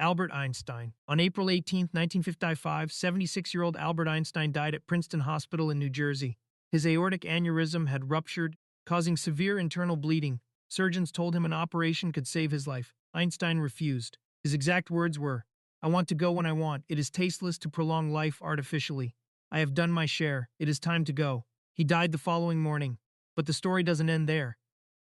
Albert Einstein. On April 18, 1955, 76-year-old Albert Einstein died at Princeton Hospital in New Jersey. His aortic aneurysm had ruptured, causing severe internal bleeding. Surgeons told him an operation could save his life. Einstein refused. His exact words were, "I want to go when I want. It is tasteless to prolong life artificially. I have done my share. It is time to go." He died the following morning. But the story doesn't end there.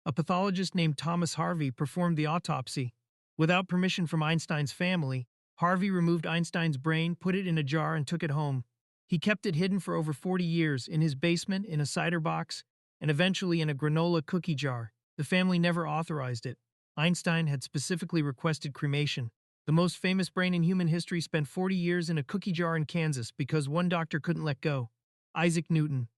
A pathologist named Thomas Harvey performed the autopsy. Without permission from Einstein's family, Harvey removed Einstein's brain, put it in a jar, and took it home. He kept it hidden for over 40 years, in his basement, in a cider box, and eventually in a granola cookie jar. The family never authorized it. Einstein had specifically requested cremation. The most famous brain in human history spent 40 years in a cookie jar in Kansas because one doctor couldn't let go. Isaac Newton.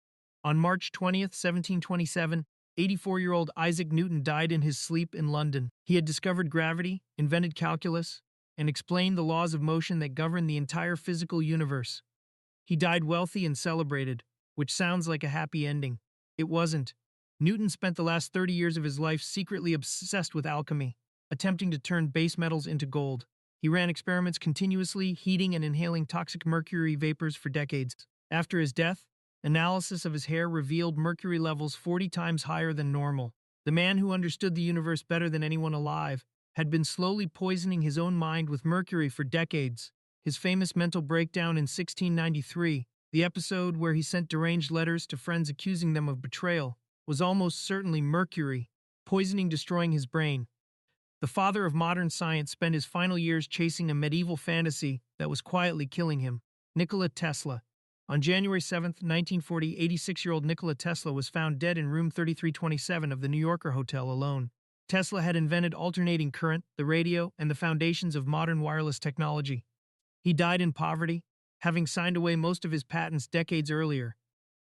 On March 20th, 1727, 84-year-old Isaac Newton died in his sleep in London. He had discovered gravity, invented calculus, and explained the laws of motion that govern the entire physical universe. He died wealthy and celebrated, which sounds like a happy ending. It wasn't. Newton spent the last 30 years of his life secretly obsessed with alchemy, attempting to turn base metals into gold. He ran experiments continuously, heating and inhaling toxic mercury vapors for decades. After his death, analysis of his hair revealed mercury levels 40 times higher than normal. The man who understood the universe better than anyone alive had been slowly poisoning his own mind with mercury for decades. His famous mental breakdown in 1693, the episode where he sent deranged letters to friends accusing them of betrayal, was almost certainly mercury, poisoning destroying his brain. The father of modern science spent his final years chasing a medieval fantasy that was quietly killing him. Nikola Tesla. On January 7, 1940, 86-year-old Nikola Tesla was found dead in room 3327 of the New Yorker Hotel alone. Tesla had invented alternating current, the radio, and the foundations of modern wireless technology. He died in poverty, having signed away most of his patents decades earlier.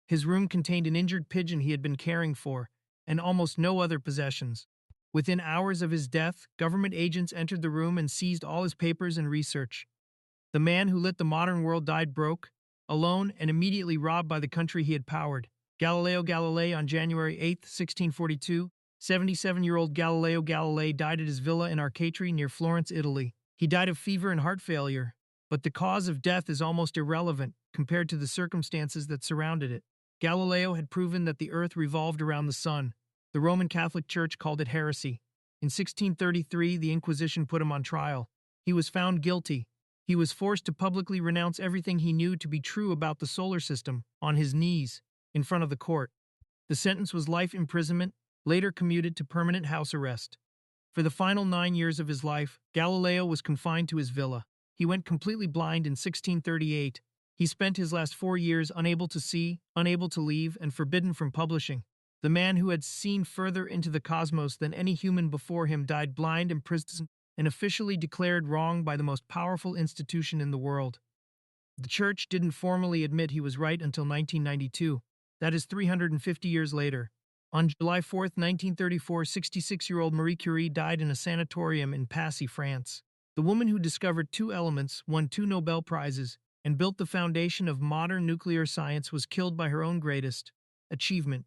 His room contained an injured pigeon he had been caring for, and almost no other possessions. Within hours of his death, government agents entered the room and seized all his papers and research. The man who lit the modern world died broke, alone, and immediately robbed by the country he had powered. Galileo Galilei. On January 8, 1642, 77-year-old Galileo Galilei died at his villa in Arcatri near Florence, Italy. He died of fever and heart failure, but the cause of death is almost irrelevant compared to the circumstances that surrounded it. Galileo had proven that the earth revolved around the sun. The Roman Catholic Church called it heresy. In 1633, the Inquisition put him on trial. He was found guilty. He was forced to publicly renounce everything he knew to be true about the solar system, on his knees, in front of the court. The sentence was life imprisonment, later commuted to permanent house arrest. For the final 9 years of his life, Galileo was confined to his villa. He went completely blind in 1638. He spent his last 4 years unable to see, unable to leave, and forbidden from publishing. The man who had seen further into the cosmos than any human before him died blind, imprisoned, and officially declared wrong by the most powerful institution in the world. The church didn't formally admit he was right until 1992. That is 350 years later. On July 4, 1934, 66-year-old Marie Curie died in a sanatorium in Passy, France. The woman who discovered 2 elements, won 2 Nobel Prizes, and built the foundation of modern nuclear science was killed by her own greatest achievement.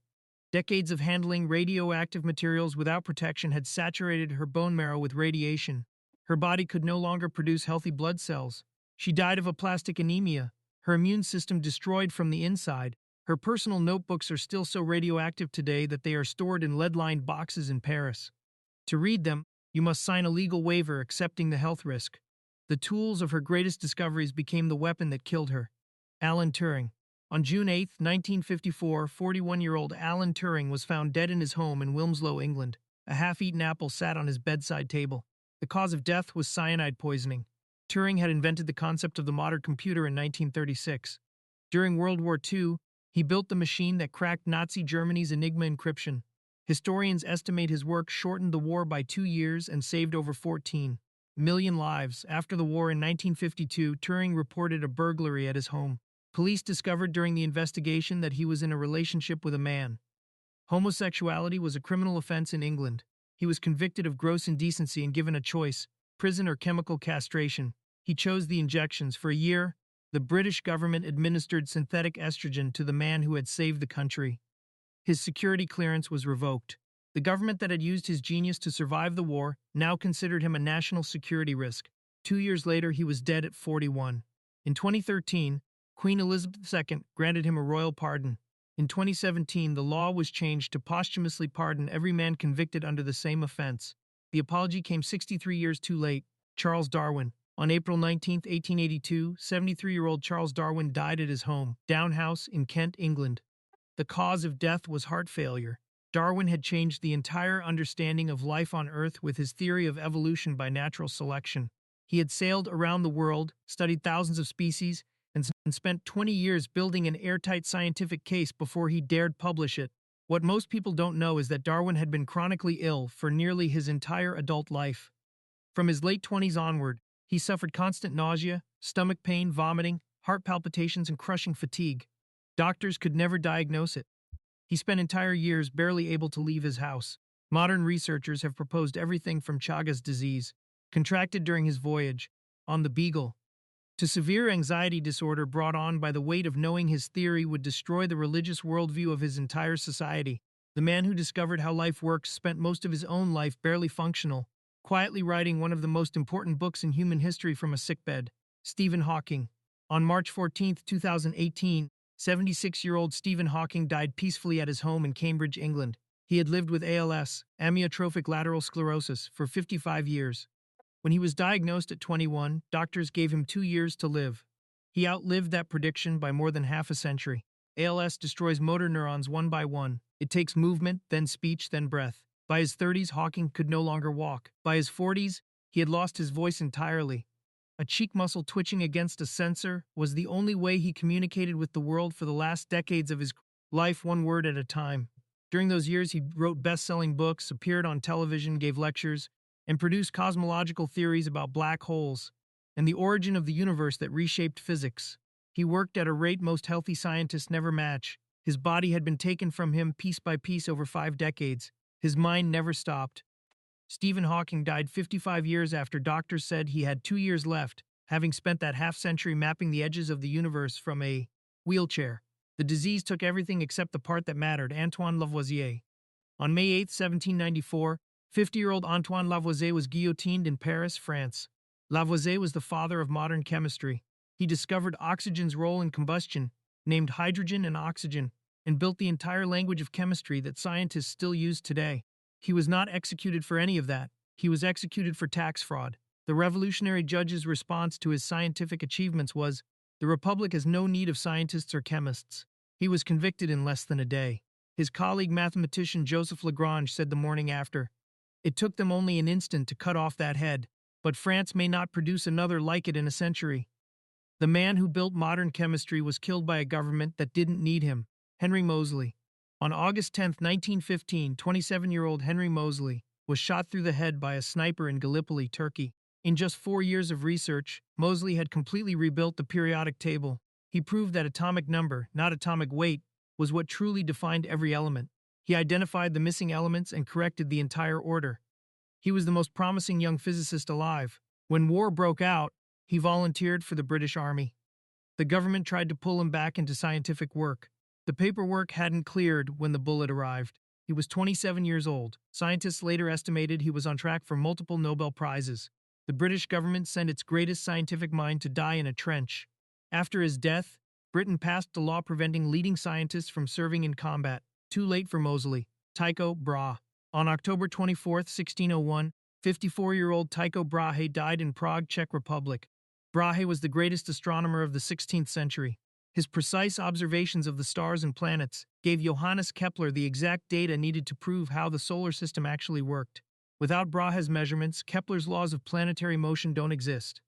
Decades of handling radioactive materials without protection had saturated her bone marrow with radiation. Her body could no longer produce healthy blood cells. She died of aplastic anemia, her immune system destroyed from the inside. Her personal notebooks are still so radioactive today that they are stored in lead-lined boxes in Paris. To read them, you must sign a legal waiver accepting the health risk. The tools of her greatest discoveries became the weapon that killed her. Alan Turing. On June 8, 1954, 41-year-old Alan Turing was found dead in his home in Wilmslow, England. A half-eaten apple sat on his bedside table. The cause of death was cyanide poisoning. Turing had invented the concept of the modern computer in 1936. During World War II, he built the machine that cracked Nazi Germany's Enigma encryption. Historians estimate his work shortened the war by 2 years and saved over 14 million lives. After the war in 1952, Turing reported a burglary at his home. Police discovered during the investigation that he was in a relationship with a man. Homosexuality was a criminal offense in England. He was convicted of gross indecency and given a choice, prison or chemical castration. He chose the injections. For a year, the British government administered synthetic estrogen to the man who had saved the country. His security clearance was revoked. The government that had used his genius to survive the war now considered him a national security risk. 2 years later, he was dead at 41. In 2013, Queen Elizabeth II granted him a royal pardon. In 2017, the law was changed to posthumously pardon every man convicted under the same offense. The apology came 63 years too late. Charles Darwin. On April 19, 1882, 73-year-old Charles Darwin died at his home, Down House, in Kent, England. The cause of death was heart failure. Darwin had changed the entire understanding of life on Earth with his theory of evolution by natural selection. He had sailed around the world, studied thousands of species, and spent 20 years building an airtight scientific case before he dared publish it. What most people don't know is that Darwin had been chronically ill for nearly his entire adult life. From his late 20s onward, he suffered constant nausea, stomach pain, vomiting, heart palpitations, and crushing fatigue. Doctors could never diagnose it. He spent entire years barely able to leave his house. Modern researchers have proposed everything from Chagas disease, contracted during his voyage on the Beagle, to severe anxiety disorder brought on by the weight of knowing his theory would destroy the religious worldview of his entire society. The man who discovered how life works spent most of his own life barely functional, quietly writing one of the most important books in human history from a sickbed. Stephen Hawking. On March 14, 2018, 76-year-old Stephen Hawking died peacefully at his home in Cambridge, England. He had lived with ALS, amyotrophic lateral sclerosis, for 55 years. When he was diagnosed at 21, doctors gave him 2 years to live. He outlived that prediction by more than half a century. ALS destroys motor neurons one by one. It takes movement, then speech, then breath. By his 30s, Hawking could no longer walk. By his 40s, he had lost his voice entirely. A cheek muscle twitching against a sensor was the only way he communicated with the world for the last decades of his life, one word at a time. During those years, he wrote best-selling books, appeared on television, gave lectures, and produced cosmological theories about black holes and the origin of the universe that reshaped physics. He worked at a rate most healthy scientists never match. His body had been taken from him piece by piece over 5 decades. His mind never stopped. Stephen Hawking died 55 years after doctors said he had 2 years left, having spent that half-century mapping the edges of the universe from a wheelchair. The disease took everything except the part that mattered. Antoine Lavoisier. On May 8, 1794, 50-year-old Antoine Lavoisier was guillotined in Paris, France. Lavoisier was the father of modern chemistry. He discovered oxygen's role in combustion, named hydrogen and oxygen, and built the entire language of chemistry that scientists still use today. He was not executed for any of that. He was executed for tax fraud. The revolutionary judge's response to his scientific achievements was, "The Republic has no need of scientists or chemists." He was convicted in less than a day. His colleague mathematician Joseph Lagrange said the morning after, "It took them only an instant to cut off that head, but France may not produce another like it in a century." The man who built modern chemistry was killed by a government that didn't need him. Henry Moseley. On August 10, 1915, 27-year-old Henry Moseley was shot through the head by a sniper in Gallipoli, Turkey. In just 4 years of research, Moseley had completely rebuilt the periodic table. He proved that atomic number, not atomic weight, was what truly defined every element. He identified the missing elements and corrected the entire order. He was the most promising young physicist alive. When war broke out, he volunteered for the British Army. The government tried to pull him back into scientific work. The paperwork hadn't cleared when the bullet arrived. He was 27 years old. Scientists later estimated he was on track for multiple Nobel Prizes. The British government sent its greatest scientific mind to die in a trench. After his death, Britain passed a law preventing leading scientists from serving in combat. Too late for Moseley. Tycho Brahe. On October 24, 1601, 54-year-old Tycho Brahe died in Prague, Czech Republic. Brahe was the greatest astronomer of the 16th century. His precise observations of the stars and planets gave Johannes Kepler the exact data needed to prove how the solar system actually worked. Without Brahe's measurements, Kepler's laws of planetary motion don't exist.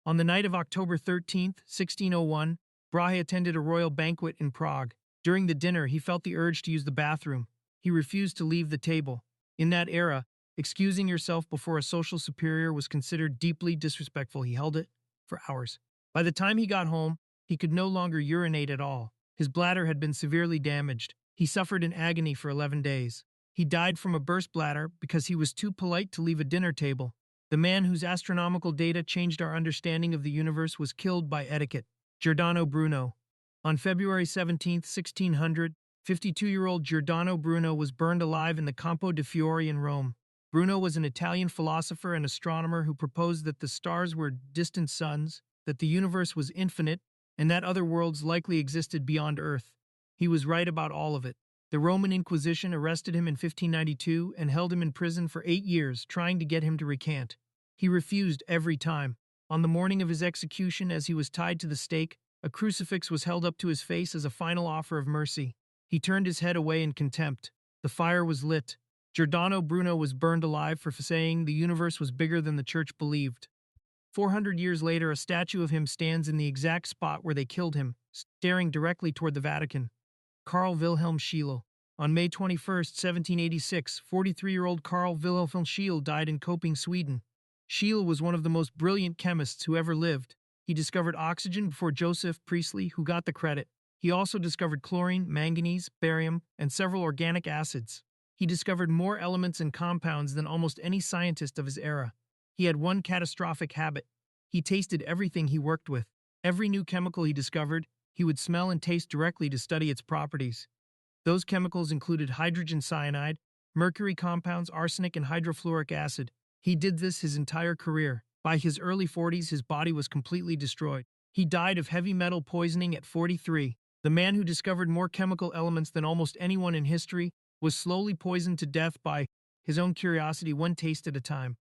On the night of October 13, 1601, Brahe attended a royal banquet in Prague. During the dinner, he felt the urge to use the bathroom. He refused to leave the table. In that era, excusing yourself before a social superior was considered deeply disrespectful. He held it for hours. By the time he got home, he could no longer urinate at all. His bladder had been severely damaged. He suffered in agony for 11 days. He died from a burst bladder because he was too polite to leave a dinner table. The man whose astronomical data changed our understanding of the universe was killed by etiquette. Giordano Bruno. On February 17, 1600, 52-year-old Giordano Bruno was burned alive in the Campo de' Fiori in Rome. Bruno was an Italian philosopher and astronomer who proposed that the stars were distant suns, that the universe was infinite, and that other worlds likely existed beyond Earth. He was right about all of it. The Roman Inquisition arrested him in 1592 and held him in prison for 8 years, trying to get him to recant. He refused every time. On the morning of his execution, as he was tied to the stake, a crucifix was held up to his face as a final offer of mercy. He turned his head away in contempt. The fire was lit. Giordano Bruno was burned alive for saying the universe was bigger than the church believed. 400 years later, a statue of him stands in the exact spot where they killed him, staring directly toward the Vatican. Carl Wilhelm Scheele. On May 21, 1786, 43-year-old Carl Wilhelm Scheele died in Köping, Sweden. Scheele was one of the most brilliant chemists who ever lived. He discovered oxygen before Joseph Priestley, who got the credit. He also discovered chlorine, manganese, barium, and several organic acids. He discovered more elements and compounds than almost any scientist of his era. He had one catastrophic habit. He tasted everything he worked with. Every new chemical he discovered, he would smell and taste directly to study its properties. Those chemicals included hydrogen cyanide, mercury compounds, arsenic, and hydrofluoric acid. He did this his entire career. By his early 40s, his body was completely destroyed. He died of heavy metal poisoning at 43. The man who discovered more chemical elements than almost anyone in history was slowly poisoned to death by his own curiosity, one taste at a time.